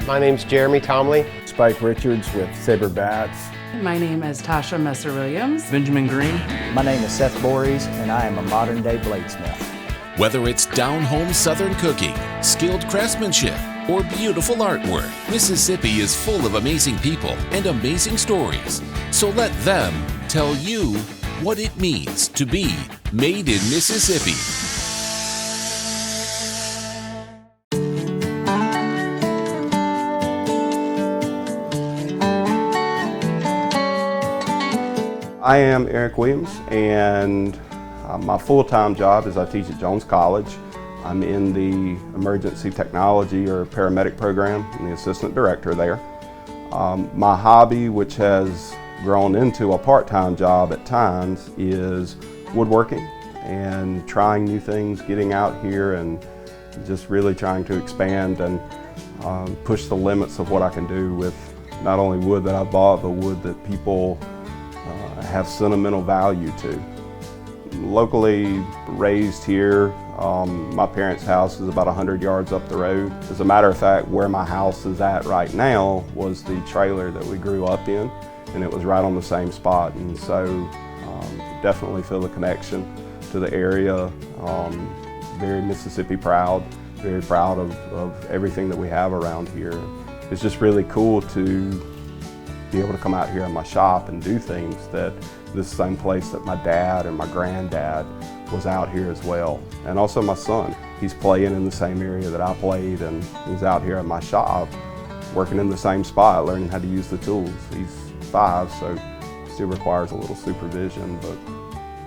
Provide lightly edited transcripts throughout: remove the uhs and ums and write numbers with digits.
My name's Jeremy Tomley. Spike Richards with Saber Bats. My name is Tasha Messer-Williams. Benjamin Green. My name is Seth Bories, and I am a modern-day bladesmith. Whether it's down-home Southern cooking, skilled craftsmanship, or beautiful artwork, Mississippi is full of amazing people and amazing stories. So let them tell you what it means to be made in Mississippi. I am Eric Williams, and my full-time job is I teach at Jones College. I'm in the emergency technology or paramedic program. I'm the assistant director there. My hobby, which has grown into a part-time job at times, is woodworking and trying new things, getting out here and just really trying to expand and push the limits of what I can do with not only wood that I bought, but wood that people have sentimental value to. Locally raised here, my parents' house is about 100 yards up the road. As a matter of fact, where my house is at right now was the trailer that we grew up in, and it was right on the same spot. And so definitely feel the connection to the area. Very Mississippi proud, very proud of everything that we have around here. It's just really cool to be able to come out here in my shop and do things that this same place that my dad and my granddad was out here as well. And also my son, he's playing in the same area that I played, and he's out here in my shop working in the same spot, learning how to use the tools. He's 5, so still requires a little supervision, but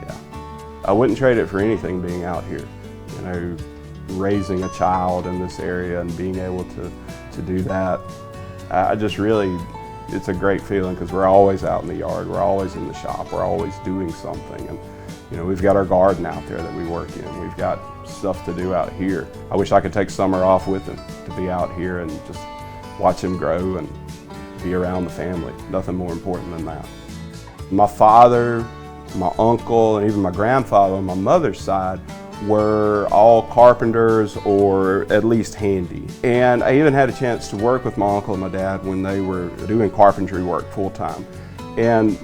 yeah. I wouldn't trade it for anything being out here. You know, raising a child in this area and being able to do that, I just really, it's a great feeling because we're always out in the yard, we're always in the shop, we're always doing something. And you know, we've got our garden out there that we work in, we've got stuff to do out here. I wish I could take summer off with him to be out here and just watch him grow and be around the family. Nothing more important than that. My father, my uncle, and even my grandfather on my mother's side were all carpenters or at least handy. And I even had a chance to work with my uncle and my dad when they were doing carpentry work full time. And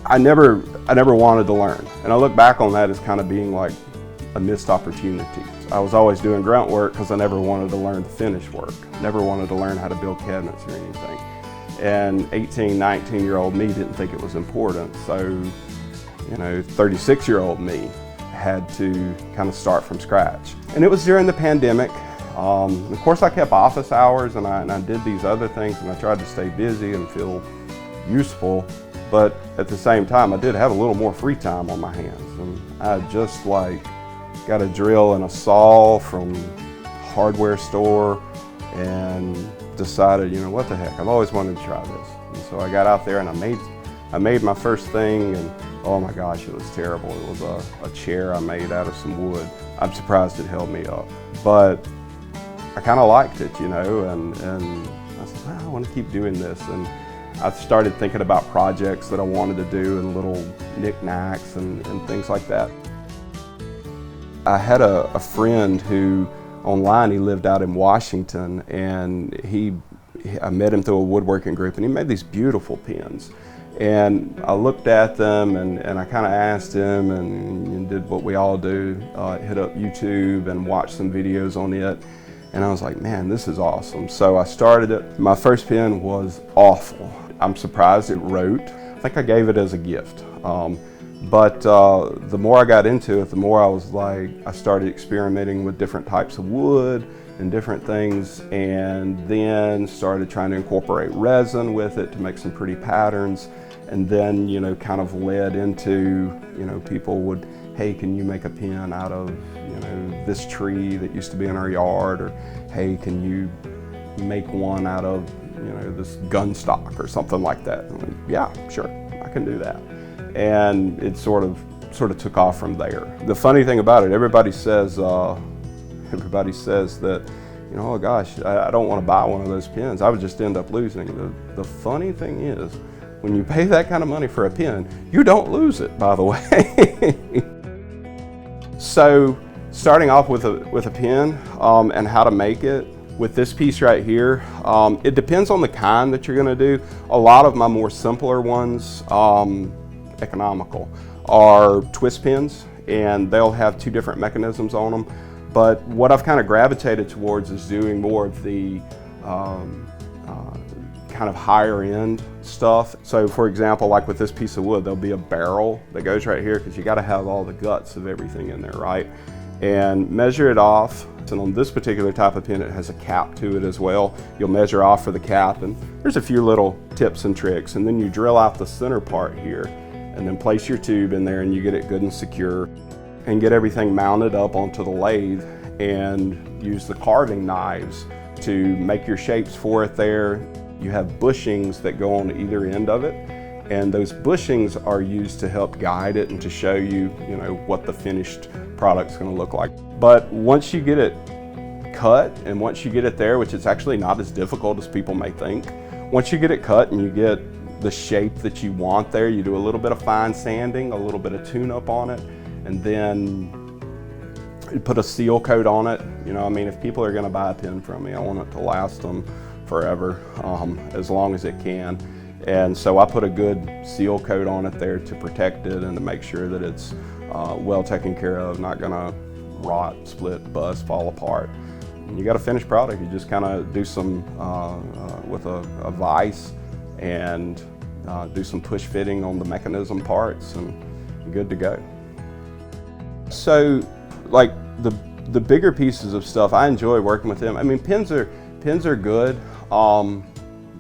I never wanted to learn. And I look back on that as kind of being like a missed opportunity. I was always doing grunt work because I never wanted to learn the finish work. Never wanted to learn how to build cabinets or anything. And 18, 19-year-old me didn't think it was important. So, you know, 36-year-old me had to kind of start from scratch. And it was during the pandemic. Of course, I kept office hours and I did these other things, and I tried to stay busy and feel useful, but at the same time, I did have a little more free time on my hands. And I just like got a drill and a saw from a hardware store and decided, you know, what the heck, I've always wanted to try this. And so I got out there and I made my first thing, and oh my gosh, it was terrible. It was a chair I made out of some wood. I'm surprised it held me up, but I kind of liked it, you know, and I said, well, I want to keep doing this. And I started thinking about projects that I wanted to do and little knickknacks and things like that. I had a friend who, online, he lived out in Washington, and I met him through a woodworking group, and he made these beautiful pens. And I looked at them and I kind of asked him and did what we all do, hit up YouTube and watched some videos on it. And I was like, man, this is awesome. So I started it. My first pen was awful. I'm surprised it wrote. I think I gave it as a gift. But the more I got into it, the more I was like, I started experimenting with different types of wood and different things, and then started trying to incorporate resin with it to make some pretty patterns. And then, you know, kind of led into, you know, people would, hey, can you make a pen out of, you know, this tree that used to be in our yard? Or, hey, can you make one out of, you know, this gun stock or something like that? And I'm like, yeah, sure, I can do that. And it sort of took off from there. The funny thing about it, everybody says that, you know, oh gosh, I don't want to buy one of those pens. I would just end up losing. The funny thing is, when you pay that kind of money for a pen, you don't lose it, by the way. So starting off with a pen and how to make it, With this piece right here, it depends on the kind that you're going to do. A lot of my more simpler ones, economical, are twist pins, and they'll have two different mechanisms on them. But what I've kind of gravitated towards is doing more of the kind of higher end stuff. So for example, like with this piece of wood, there'll be a barrel that goes right here because you got to have all the guts of everything in there, right? And measure it off. And on this particular type of pin, it has a cap to it as well. You'll measure off for the cap, and there's a few little tips and tricks. And then you drill out the center part here, and then place your tube in there, and you get it good and secure, and get everything mounted up onto the lathe, and use the carving knives to make your shapes for it there. You have bushings that go on either end of it, and those bushings are used to help guide it and to show you, what the finished product's going to look like. But once you get it cut, and once you get it there, which is actually not as difficult as people may think, once you get it cut and you get the shape that you want there, you do a little bit of fine sanding, a little bit of tune-up on it, and then you put a seal coat on it. If people are going to buy a pin from me, I want it to last them forever, as long as it can. And so I put a good seal coat on it there to protect it and to make sure that it's well taken care of, not gonna rot, split, bust, fall apart. And you got a finished product. You just kind of do some, with a vise, and do some push fitting on the mechanism parts, and you're good to go. So like the bigger pieces of stuff, I enjoy working with them. Pins are good.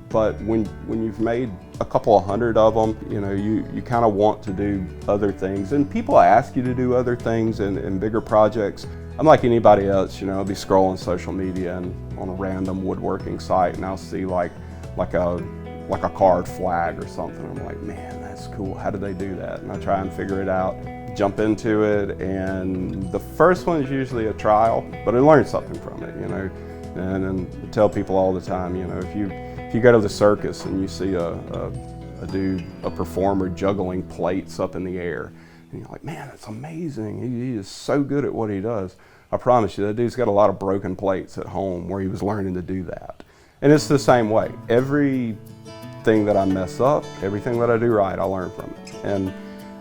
But when you've made a couple of hundred of them, you kind of want to do other things. And people ask you to do other things in bigger projects. I'm like anybody else, I'll be scrolling social media and on a random woodworking site, and I'll see like a card flag or something. I'm like, man, that's cool. How did they do that? And I try and figure it out, jump into it, and the first one is usually a trial, but I learned something from it, And I tell people all the time, if you go to the circus and you see a performer juggling plates up in the air, and you're like, man, that's amazing. He is so good at what he does. I promise you, that dude's got a lot of broken plates at home where he was learning to do that. And it's the same way. Everything that I mess up, everything that I do right, I learn from it. And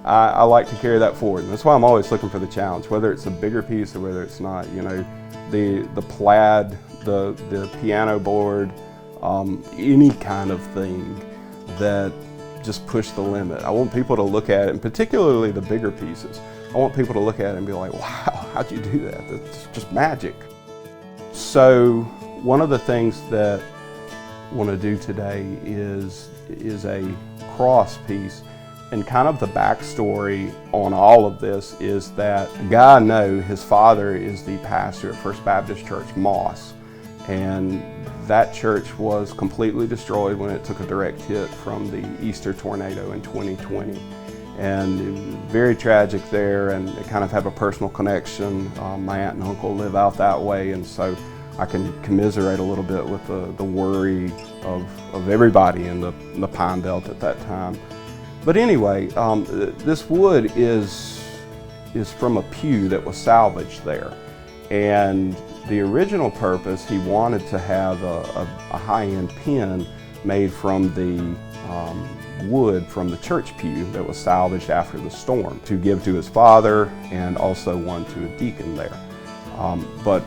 I like to carry that forward. And that's why I'm always looking for the challenge, whether it's a bigger piece or whether it's not. The plaid, the piano board, any kind of thing that just push the limit. I want people to look at it, and particularly the bigger pieces, I want people to look at it and be like, wow, how'd you do that? That's just magic. So one of the things that I want to do today is a cross piece. And kind of the backstory on all of this is that the guy I know, his father is the pastor at First Baptist Church, Moss. And that church was completely destroyed when it took a direct hit from the Easter tornado in 2020. And it was very tragic there, and it kind of have a personal connection. My aunt and uncle live out that way, and so I can commiserate a little bit with the worry of everybody in the Pine Belt at that time. But anyway, this wood is from a pew that was salvaged there. And the original purpose, he wanted to have a high-end pin made from the wood from the church pew that was salvaged after the storm to give to his father, and also one to a deacon there. But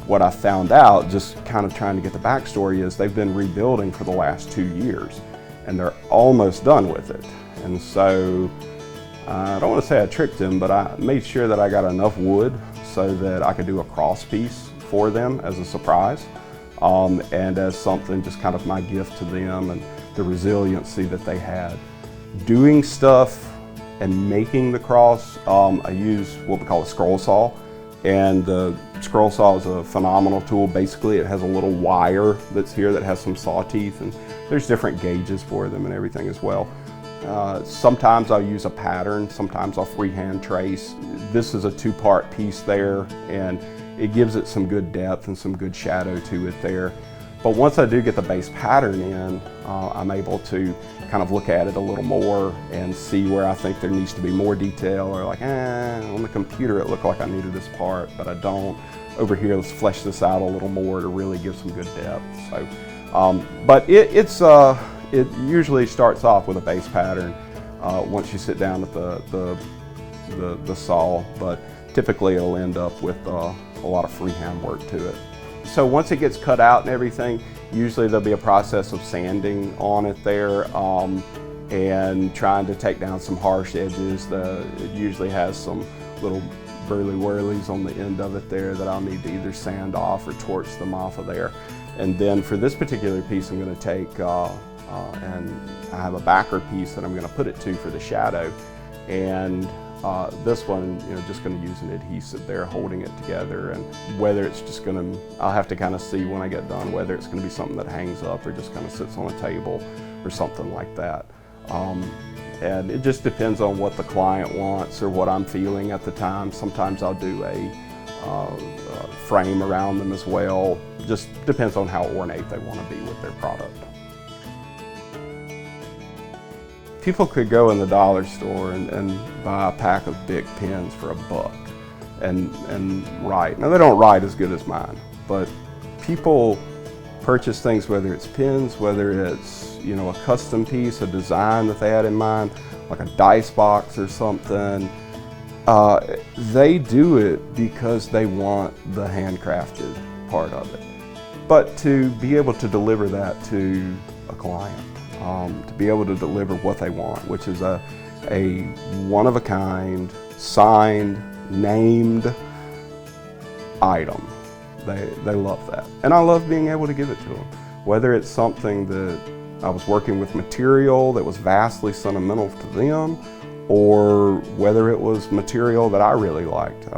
what I found out, just kind of trying to get the backstory, is they've been rebuilding for the last 2 years, and they're almost done with it. And so I don't want to say I tricked him, but I made sure that I got enough wood so that I could do a cross piece for them as a surprise, and as something, just kind of my gift to them and the resiliency that they had. Doing stuff and making the cross, I use what we call a scroll saw. And the scroll saw is a phenomenal tool. Basically, it has a little wire that's here that has some saw teeth, and there's different gauges for them and everything as well. Sometimes I'll use a pattern, sometimes I'll freehand trace. This is a 2-part piece there, and it gives it some good depth and some good shadow to it there. But once I do get the base pattern in, I'm able to kind of look at it a little more and see where I think there needs to be more detail, or like, on the computer it looked like I needed this part, but I don't. Over here, let's flesh this out a little more to really give some good depth. So, but it usually starts off with a base pattern once you sit down at the saw, but typically it'll end up with a lot of freehand work to it. So once it gets cut out and everything, usually there'll be a process of sanding on it there and trying to take down some harsh edges. It usually has some little burly whirlies on the end of it there that I'll need to either sand off or torch them off of there. And then for this particular piece, I'm going to take and I have a backer piece that I'm going to put it to for the shadow. And this one, just going to use an adhesive there holding it together, and whether it's just going to, I'll have to kind of see when I get done whether it's going to be something that hangs up or just kind of sits on a table or something like that. And it just depends on what the client wants or what I'm feeling at the time. Sometimes I'll do a frame around them as well. Just depends on how ornate they want to be with their product. People could go in the dollar store and buy a pack of big pens for $1 and write. Now, they don't write as good as mine, but people purchase things, whether it's pens, whether it's a custom piece, a design that they had in mind, like a dice box or something. They do it because they want the handcrafted part of it. But to be able to deliver that to a client, to be able to deliver what they want, which is a one-of-a-kind, signed, named item. They love that. And I love being able to give it to them. Whether it's something that I was working with material that was vastly sentimental to them, or whether it was material that I really liked.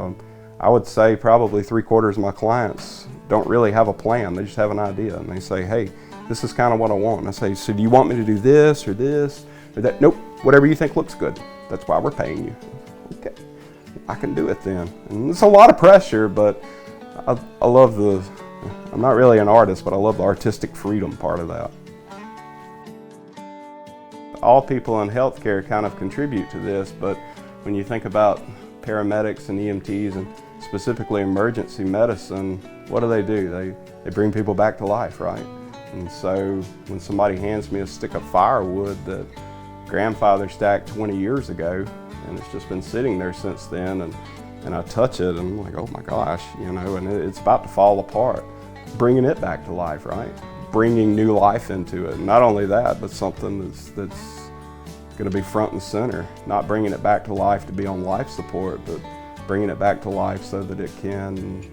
I would say probably 3/4 of my clients don't really have a plan. They just have an idea, and they say, hey, this is kind of what I want. And I say, so do you want me to do this or that? Nope, whatever you think looks good. That's why we're paying you. Okay, I can do it then. And it's a lot of pressure, but I love I'm not really an artist, but I love the artistic freedom part of that. All people in healthcare kind of contribute to this, but when you think about paramedics and EMTs, and specifically emergency medicine, what do? They bring people back to life, right? And so when somebody hands me a stick of firewood that grandfather stacked 20 years ago, and it's just been sitting there since then, and I touch it, and I'm like, oh my gosh, and it's about to fall apart. Bringing it back to life, right? Bringing new life into it. Not only that, but something that's going to be front and center. Not bringing it back to life to be on life support, but bringing it back to life so that it can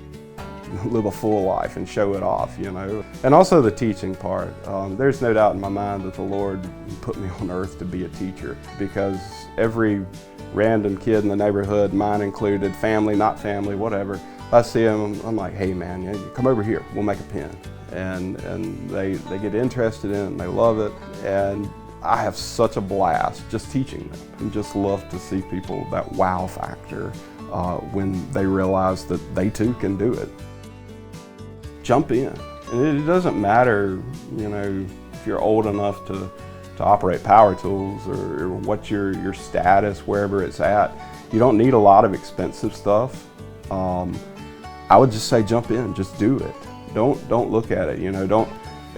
live a full life and show it off, And also the teaching part. There's no doubt in my mind that the Lord put me on earth to be a teacher, because every random kid in the neighborhood, mine included, family, not family, whatever, I see them, I'm like, hey man, come over here, we'll make a pen. And they get interested in it and they love it. And I have such a blast just teaching them, and just love to see people, that wow factor, when they realize that they too can do it. Jump in. And it doesn't matter, if you're old enough to operate power tools, or what your status, wherever it's at. You don't need a lot of expensive stuff. I would just say jump in, just do it. Don't look at it,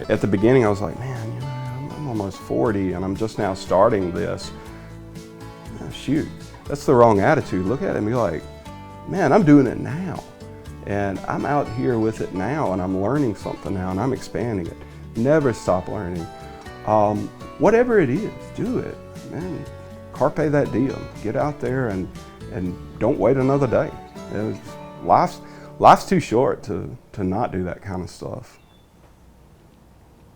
At the beginning I was like, man, I'm almost 40 and I'm just now starting this. Shoot, that's the wrong attitude. Look at it and be like, man, I'm doing it now. And I'm out here with it now, and I'm learning something now, and I'm expanding it. Never stop learning. Whatever it is, do it, man. Carpe that diem. Get out there and don't wait another day. Life's too short to not do that kind of stuff.